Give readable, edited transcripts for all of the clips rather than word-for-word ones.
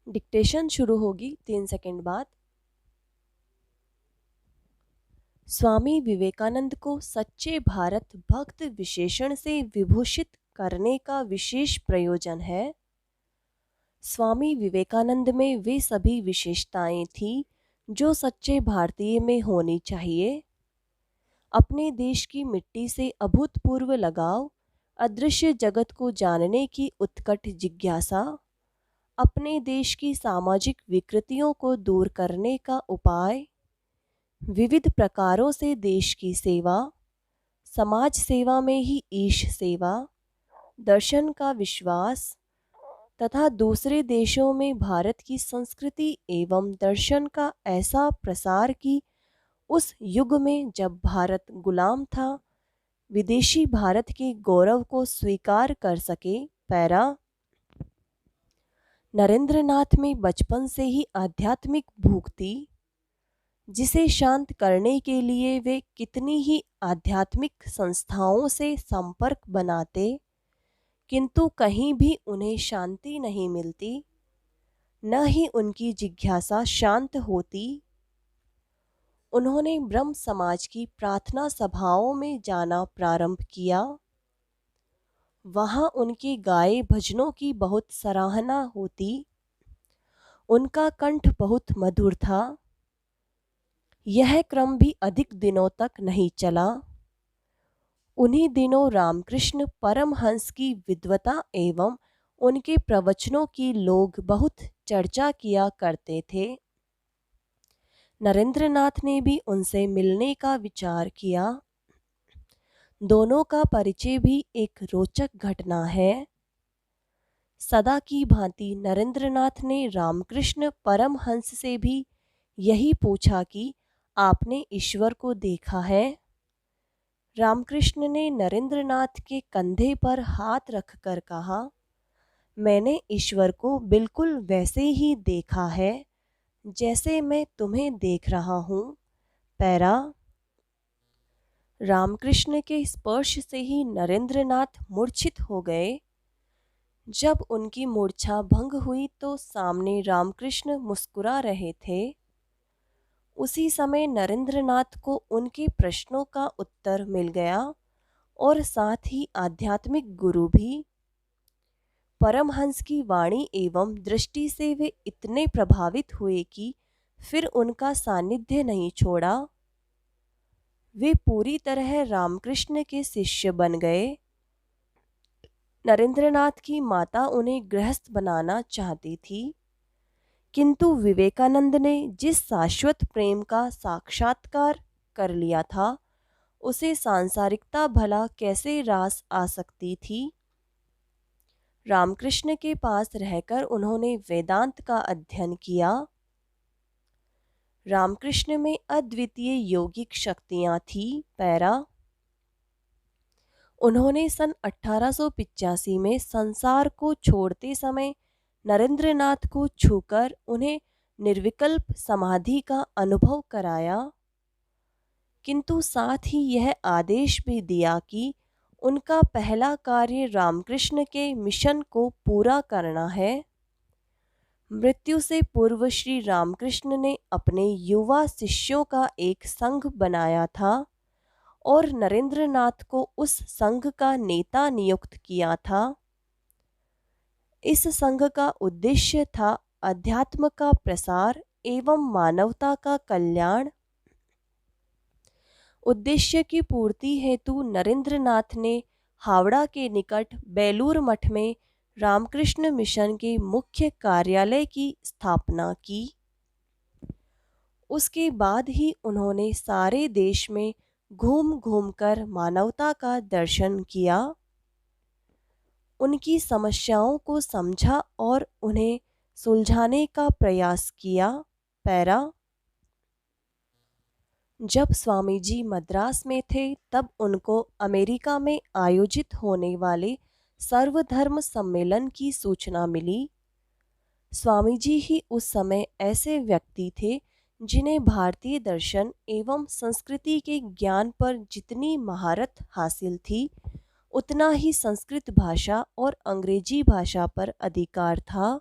Dictation शुरू होगी 3 second बाद। स्वामी विवेकानंद को सच्चे भारत भक्त विशेषण से विभूषित करने का विशेष प्रयोजन है। स्वामी विवेकानंद में वे सभी विशेषताएं थीं जो सच्चे भारतीय में होनी चाहिए। अपने देश की मिट्टी से अभूतपूर्व लगाव, अदृश्य जगत को जानने की उत्कट जिज्ञासा, अपने देश की सामाजिक विकृतियों को दूर करने का उपाय, विविध प्रकारों से देश की सेवा, समाज सेवा में ही ईश सेवा, दर्शन का विश्वास तथा दूसरे देशों में भारत की संस्कृति एवं दर्शन का ऐसा प्रसार कि उस युग में जब भारत गुलाम था, विदेशी भारत के गौरव को स्वीकार कर सके। पैरा। नरेंद्रनाथ में बचपन से ही आध्यात्मिक भूख थी, जिसे शांत करने के लिए वे कितनी ही आध्यात्मिक संस्थाओं से संपर्क बनाते, किंतु कहीं भी उन्हें शांति नहीं मिलती, न ही उनकी जिज्ञासा शांत होती। उन्होंने ब्रह्म समाज की प्रार्थना सभाओं में जाना प्रारंभ किया। वहाँ उनके गाए भजनों की बहुत सराहना होती। उनका कंठ बहुत मधुर था। यह क्रम भी अधिक दिनों तक नहीं चला। उन्हीं दिनों रामकृष्ण परमहंस की विद्वता एवं उनके प्रवचनों की लोग बहुत चर्चा किया करते थे। नरेंद्रनाथ ने भी उनसे मिलने का विचार किया। दोनों का परिचय भी एक रोचक घटना है। सदा की भांति नरेंद्रनाथ ने रामकृष्ण परमहंस से भी यही पूछा कि आपने ईश्वर को देखा है। रामकृष्ण ने नरेंद्रनाथ के कंधे पर हाथ रखकर कहा, मैंने ईश्वर को बिल्कुल वैसे ही देखा है जैसे मैं तुम्हें देख रहा हूँ। पैरा। रामकृष्ण के स्पर्श से ही नरेंद्रनाथ मूर्छित हो गए। जब उनकी मूर्छा भंग हुई तो सामने रामकृष्ण मुस्कुरा रहे थे। उसी समय नरेंद्रनाथ को उनके प्रश्नों का उत्तर मिल गया और साथ ही आध्यात्मिक गुरु भी। परमहंस की वाणी एवं दृष्टि से वे इतने प्रभावित हुए कि फिर उनका सानिध्य नहीं छोड़ा। वे पूरी तरह रामकृष्ण के शिष्य बन गए। नरेंद्रनाथ की माता उन्हें गृहस्थ बनाना चाहती थी, किंतु विवेकानंद ने जिस शाश्वत प्रेम का साक्षात्कार कर लिया था, उसे सांसारिकता भला कैसे रास आ सकती थी। रामकृष्ण के पास रहकर उन्होंने वेदांत का अध्ययन किया। रामकृष्ण में अद्वितीय यौगिक शक्तियां थी। पैरा। उन्होंने सन 1885 में संसार को छोड़ते समय नरेंद्रनाथ को छूकर उन्हें निर्विकल्प समाधि का अनुभव कराया, किंतु साथ ही यह आदेश भी दिया कि उनका पहला कार्य रामकृष्ण के मिशन को पूरा करना है। मृत्यु से पूर्व श्री रामकृष्ण ने अपने युवा शिष्यों का एक संघ बनाया था और नरेंद्रनाथ को उस संघ का नेता नियुक्त किया था। इस संघ का उद्देश्य था अध्यात्म का प्रसार एवं मानवता का कल्याण। उद्देश्य की पूर्ति हेतु नरेंद्रनाथ ने हावड़ा के निकट बेलूर मठ में रामकृष्ण मिशन के मुख्य कार्यालय की स्थापना की। उसके बाद ही उन्होंने सारे देश में घूम घूमकर मानवता का दर्शन किया, उनकी समस्याओं को समझा और उन्हें सुलझाने का प्रयास किया। पैरा। जब स्वामी जी मद्रास में थे तब उनको अमेरिका में आयोजित होने वाले सर्वधर्म सम्मेलन की सूचना मिली। स्वामी जी ही उस समय ऐसे व्यक्ति थे जिन्हें भारतीय दर्शन एवं संस्कृति के ज्ञान पर जितनी महारत हासिल थी, उतना ही संस्कृत भाषा और अंग्रेजी भाषा पर अधिकार था।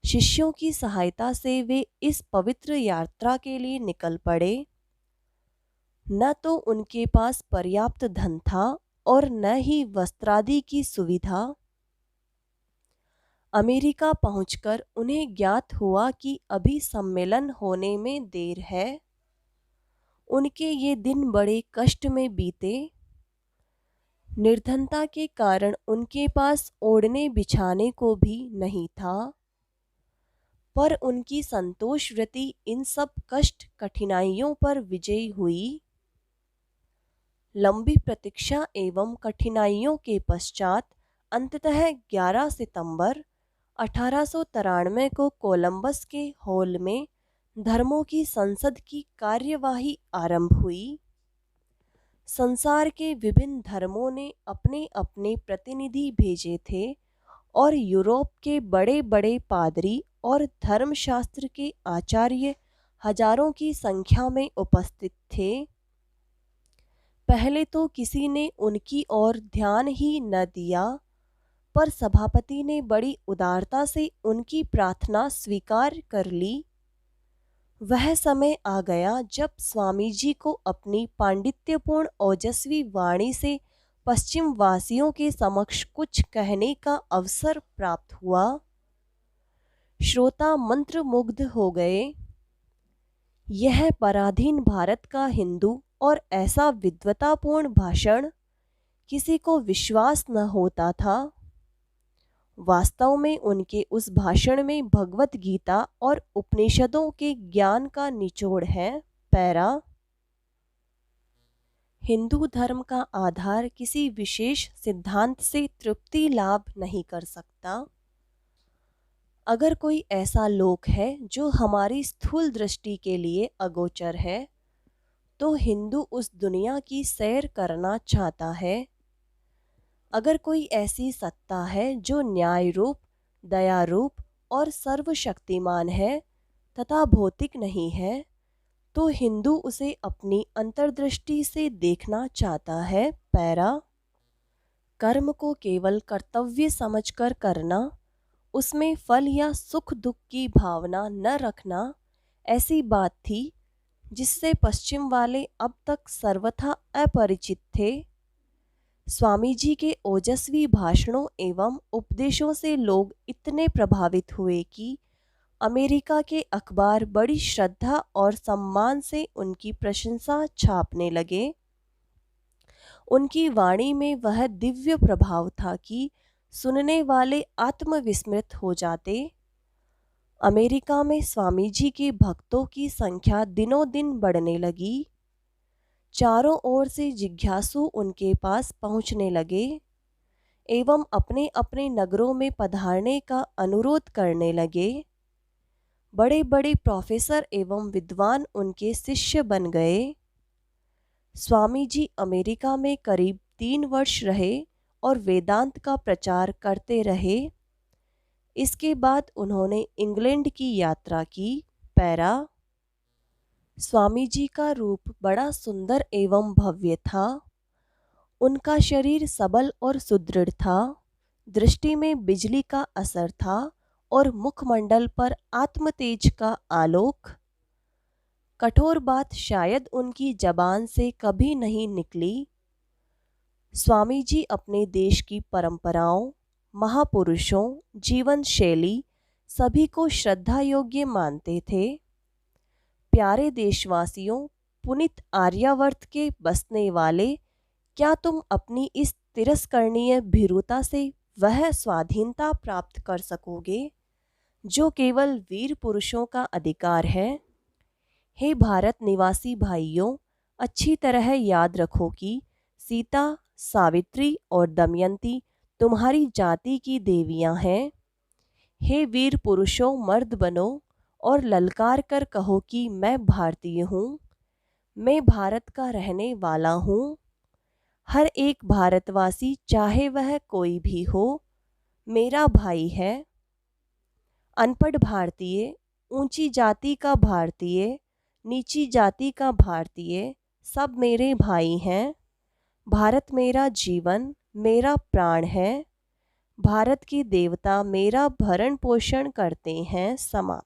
शिष्यों की सहायता से वे इस पवित्र यात्रा के लिए निकल पड़े। न तो उनके पास पर्याप्त धन था और न ही वस्त्रादि की सुविधा। अमेरिका पहुंचकर उन्हें ज्ञात हुआ कि अभी सम्मेलन होने में देर है। उनके ये दिन बड़े कष्ट में बीते। निर्धनता के कारण उनके पास ओढ़ने बिछाने को भी नहीं था, पर उनकी संतोष वृत्ति इन सब कष्ट कठिनाइयों पर विजयी हुई। लंबी प्रतीक्षा एवं कठिनाइयों के पश्चात अंततः 11 सितंबर 1893 को कोलंबस के हॉल में धर्मों की संसद की कार्यवाही आरंभ हुई। संसार के विभिन्न धर्मों ने अपने अपने प्रतिनिधि भेजे थे और यूरोप के बड़े बड़े पादरी और धर्मशास्त्र के आचार्य हजारों की संख्या में उपस्थित थे। पहले तो किसी ने उनकी ओर ध्यान ही न दिया, पर सभापति ने बड़ी उदारता से उनकी प्रार्थना स्वीकार कर ली। वह समय आ गया जब स्वामी जी को अपनी पांडित्यपूर्ण ओजस्वी वाणी से पश्चिम वासियों के समक्ष कुछ कहने का अवसर प्राप्त हुआ। श्रोता मंत्रमुग्ध हो गए। यह पराधीन भारत का हिंदू और ऐसा विद्वतापूर्ण भाषण, किसी को विश्वास न होता था। वास्तव में उनके उस भाषण में भगवत गीता और उपनिषदों के ज्ञान का निचोड़ है। पैरा, हिंदू धर्म का आधार किसी विशेष सिद्धांत से तृप्ति लाभ नहीं कर सकता। अगर कोई ऐसा लोक है जो हमारी स्थूल दृष्टि के लिए अगोचर है, तो हिंदू उस दुनिया की सैर करना चाहता है। अगर कोई ऐसी सत्ता है जो न्याय रूप, दया रूप और सर्वशक्तिमान है तथा भौतिक नहीं है, तो हिंदू उसे अपनी अंतर्दृष्टि से देखना चाहता है। पैरा, कर्म को केवल कर्तव्य समझकर करना, उसमें फल या सुख दुख की भावना न रखना, ऐसी बात थी जिससे पश्चिम वाले अब तक सर्वथा अपरिचित थे। स्वामी जी के ओजस्वी भाषणों एवं उपदेशों से लोग इतने प्रभावित हुए कि अमेरिका के अखबार बड़ी श्रद्धा और सम्मान से उनकी प्रशंसा छापने लगे। उनकी वाणी में वह दिव्य प्रभाव था कि सुनने वाले आत्मविस्मृत हो जाते। अमेरिका में स्वामी जी के भक्तों की संख्या दिनों दिन बढ़ने लगी। चारों ओर से जिज्ञासु उनके पास पहुंचने लगे एवं अपने अपने नगरों में पधारने का अनुरोध करने लगे। बड़े बड़े प्रोफेसर एवं विद्वान उनके शिष्य बन गए। स्वामी जी अमेरिका में करीब 3 वर्ष रहे और वेदांत का प्रचार करते रहे। इसके बाद उन्होंने इंग्लैंड की यात्रा की। पैरा, स्वामी जी का रूप बड़ा सुंदर एवं भव्य था। उनका शरीर सबल और सुदृढ़ था। दृष्टि में बिजली का असर था और मुखमंडल पर आत्मतेज का आलोक। कठोर बात शायद उनकी जबान से कभी नहीं निकली। स्वामी जी अपने देश की परंपराओं, महापुरुषों, जीवन शैली सभी को श्रद्धा योग्य मानते थे। प्यारे देशवासियों, पुनीत आर्यावर्त के बसने वाले, क्या तुम अपनी इस तिरस्करणीय भीरुता से वह स्वाधीनता प्राप्त कर सकोगे जो केवल वीर पुरुषों का अधिकार है? हे भारत निवासी भाइयों, अच्छी तरह याद रखो कि सीता, सावित्री और दमयंती तुम्हारी जाति की देवियां हैं। हे वीर पुरुषों, मर्द बनो और ललकार कर कहो कि मैं भारतीय हूँ, मैं भारत का रहने वाला हूँ। हर एक भारतवासी, चाहे वह कोई भी हो, मेरा भाई है। अनपढ़ भारतीय, ऊंची जाति का भारतीय, नीची जाति का भारतीय, सब मेरे भाई हैं। भारत मेरा जीवन, मेरा प्राण है। भारत के देवता मेरा भरण पोषण करते हैं। समाप्त।